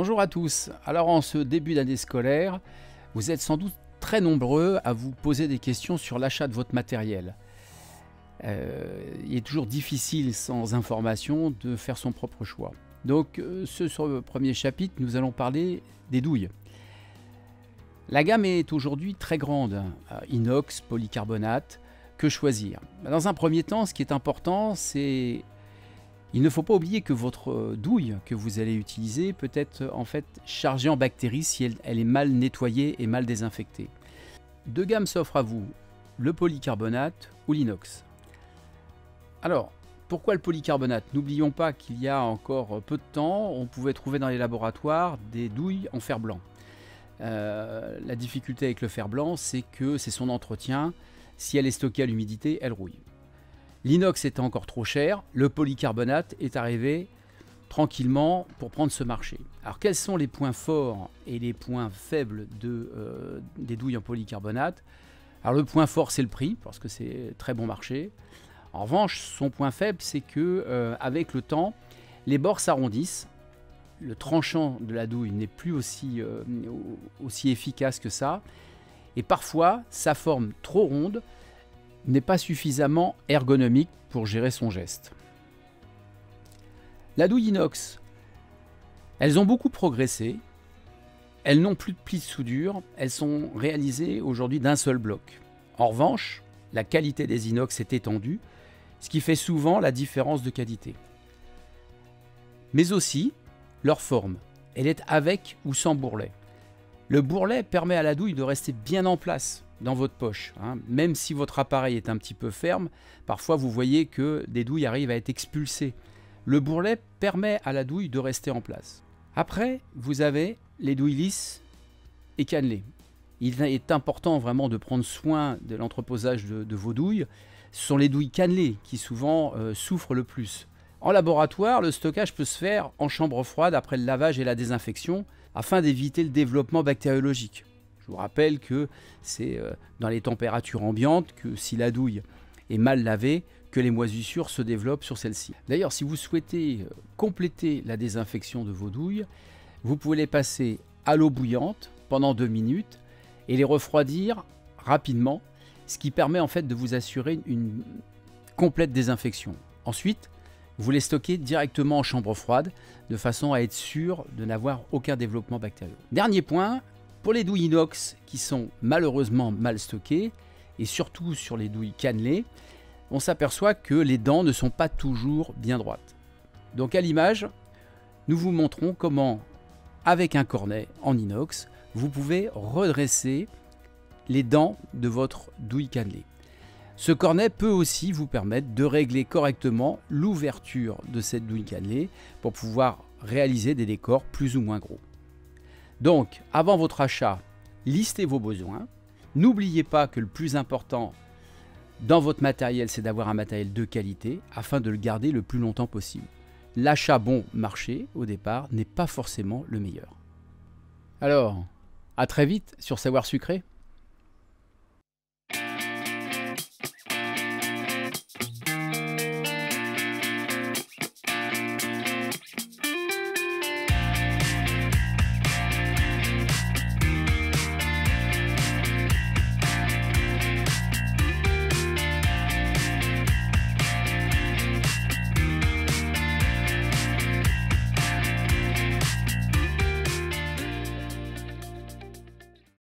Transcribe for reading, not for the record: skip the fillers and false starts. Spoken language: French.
Bonjour à tous. Alors en ce début d'année scolaire, vous êtes sans doute très nombreux à vous poser des questions sur l'achat de votre matériel. Il est toujours difficile sans information de faire son propre choix. Donc sur le premier chapitre, nous allons parler des douilles. La gamme est aujourd'hui très grande, inox, polycarbonate, que choisir? Dans un premier temps, ce qui est important, c'est il ne faut pas oublier que votre douille que vous allez utiliser peut être en fait chargée en bactéries si elle est mal nettoyée et mal désinfectée. Deux gammes s'offrent à vous, le polycarbonate ou l'inox. Alors, pourquoi le polycarbonate? N'oublions pas qu'il y a encore peu de temps, on pouvait trouver dans les laboratoires des douilles en fer blanc. La difficulté avec le fer blanc, c'est que c'est son entretien. Si elle est stockée à l'humidité, elle rouille. L'inox étant encore trop cher, le polycarbonate est arrivé tranquillement pour prendre ce marché. Alors quels sont les points forts et les points faibles des douilles en polycarbonate? Alors le point fort, c'est le prix, parce que c'est très bon marché. En revanche, son point faible, c'est que avec le temps, les bords s'arrondissent. Le tranchant de la douille n'est plus aussi efficace que ça. Et parfois, sa forme trop ronde n'est pas suffisamment ergonomique pour gérer son geste. La douille inox, elles ont beaucoup progressé. Elles n'ont plus de plis de soudure. Elles sont réalisées aujourd'hui d'un seul bloc. En revanche, la qualité des inox est étendue, ce qui fait souvent la différence de qualité. Mais aussi, leur forme. Elle est avec ou sans bourrelet. Le bourrelet permet à la douille de rester bien en place dans votre poche. Même si votre appareil est un petit peu ferme, parfois vous voyez que des douilles arrivent à être expulsées. Le bourrelet permet à la douille de rester en place. Après, vous avez les douilles lisses et cannelées. Il est important vraiment de prendre soin de l'entreposage de vos douilles. Ce sont les douilles cannelées qui souvent souffrent le plus. En laboratoire, le stockage peut se faire en chambre froide après le lavage et la désinfection afin d'éviter le développement bactériologique. Je vous rappelle que c'est dans les températures ambiantes que si la douille est mal lavée, que les moisissures se développent sur celle-ci. D'ailleurs, si vous souhaitez compléter la désinfection de vos douilles, vous pouvez les passer à l'eau bouillante pendant 2 minutes et les refroidir rapidement, ce qui permet en fait de vous assurer une complète désinfection. Ensuite, vous les stockez directement en chambre froide de façon à être sûr de n'avoir aucun développement bactérieux. Dernier point, pour les douilles inox qui sont malheureusement mal stockées et surtout sur les douilles cannelées, on s'aperçoit que les dents ne sont pas toujours bien droites. Donc à l'image, nous vous montrons comment, avec un cornet en inox, vous pouvez redresser les dents de votre douille cannelée. Ce cornet peut aussi vous permettre de régler correctement l'ouverture de cette douille cannelée pour pouvoir réaliser des décors plus ou moins gros. Donc, avant votre achat, listez vos besoins. N'oubliez pas que le plus important dans votre matériel, c'est d'avoir un matériel de qualité afin de le garder le plus longtemps possible. L'achat bon marché, au départ, n'est pas forcément le meilleur. Alors, à très vite sur Savoir Sucré.